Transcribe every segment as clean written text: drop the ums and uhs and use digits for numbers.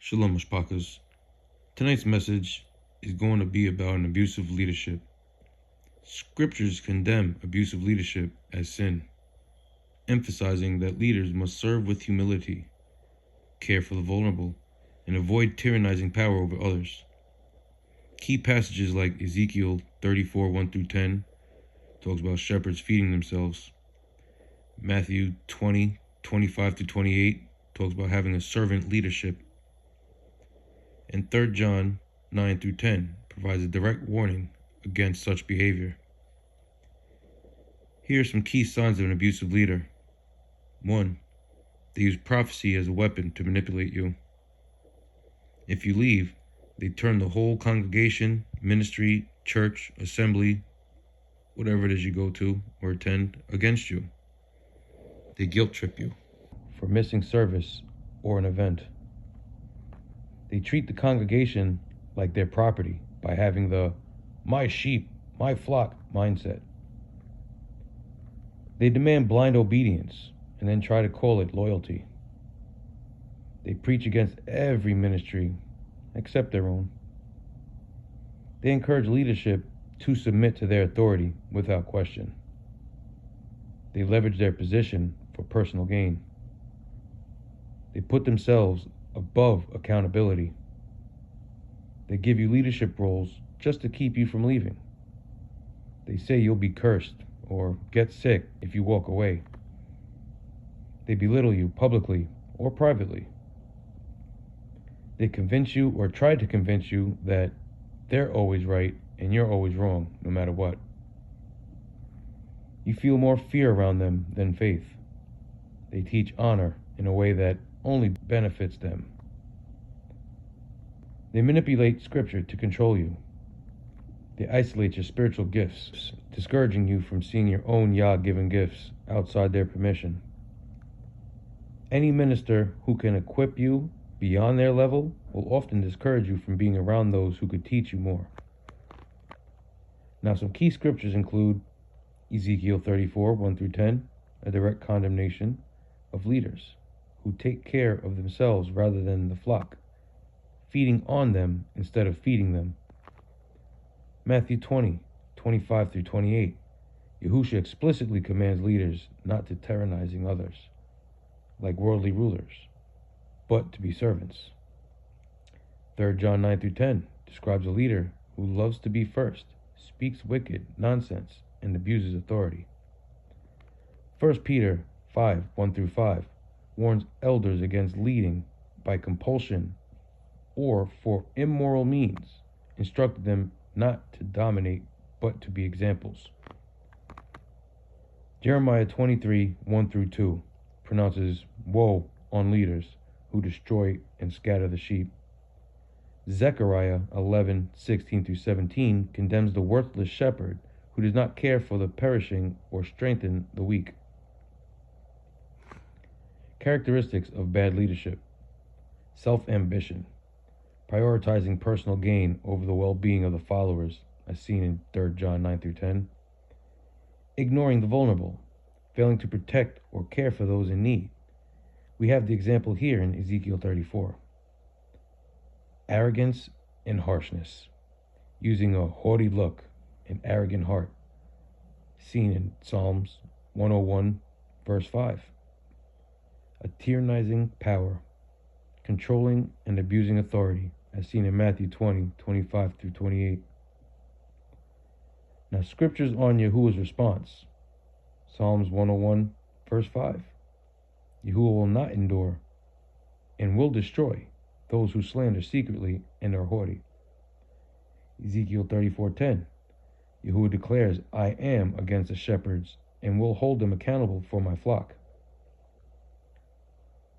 Shalom, Mashpakas. Tonight's message is going to be about an abusive leadership. Scriptures condemn abusive leadership as sin, emphasizing that leaders must serve with humility, care for the vulnerable, and avoid tyrannizing power over others. Key passages like Ezekiel 34, 1-10 talks about shepherds feeding themselves. Matthew 20, 25-28 talks about having a servant leadership. And 3 John 9-10 provides a direct warning against such behavior. Here are some key signs of an abusive leader. 1. They use prophecy as a weapon to manipulate you. If you leave, they turn the whole congregation, ministry, church, assembly, whatever it is you go to or attend, against you. They guilt trip you for missing service or an event. They treat the congregation like their property by having the "my sheep, my flock" mindset. They demand blind obedience and then try to call it loyalty. They preach against every ministry except their own. They encourage leadership to submit to their authority without question. They leverage their position for personal gain. They put themselves above accountability. They give you leadership roles just to keep you from leaving. They say you'll be cursed or get sick if you walk away. They belittle you publicly or privately. They convince you or try to convince you that they're always right and you're always wrong, no matter what. You feel more fear around them than faith. They teach honor in a way that only benefits them. They manipulate scripture to control you. They isolate your spiritual gifts, discouraging you from seeing your own Yah-given gifts outside their permission. Any minister who can equip you beyond their level will often discourage you from being around those who could teach you more. Now, some key scriptures include Ezekiel 34, 1-10, a direct condemnation of leaders who take care of themselves rather than the flock, feeding on them instead of feeding them. Matthew 20, 25-28, Yahusha explicitly commands leaders not to tyrannizing others, like worldly rulers, but to be servants. 3 John 9-10 describes a leader who loves to be first, speaks wicked nonsense, and abuses authority. 1 Peter 5, 1-5 warns elders against leading by compulsion or for immoral means, instructing them not to dominate but to be examples. Jeremiah 23, 1-2 pronounces woe on leaders who destroy and scatter the sheep. Zechariah 11, 16-17 condemns the worthless shepherd who does not care for the perishing or strengthen the weak. Characteristics of bad leadership: self-ambition, prioritizing personal gain over the well-being of the followers, as seen in 3 John 9-10. Ignoring the vulnerable, failing to protect or care for those in need. We have the example here in Ezekiel 34. Arrogance and harshness, using a haughty look and arrogant heart, seen in Psalms 101, verse 5. A tyrannizing power, controlling and abusing authority, as seen in Matthew 20, 25-28. Now, scriptures on Yahuwah's response. Psalms 101, verse 5. Yahuwah will not endure and will destroy those who slander secretly and are haughty. Ezekiel 34:10. Yahuwah declares, I am against the shepherds and will hold them accountable for my flock.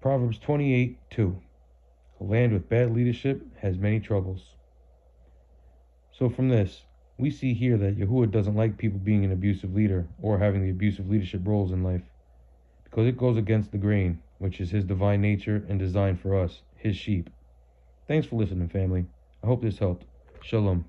Proverbs 28:2. A land with bad leadership has many troubles. So from this, we see here that Yahuwah doesn't like people being an abusive leader or having the abusive leadership roles in life, because it goes against the grain, which is his divine nature and design for us, his sheep. Thanks for listening, family. I hope this helped. Shalom.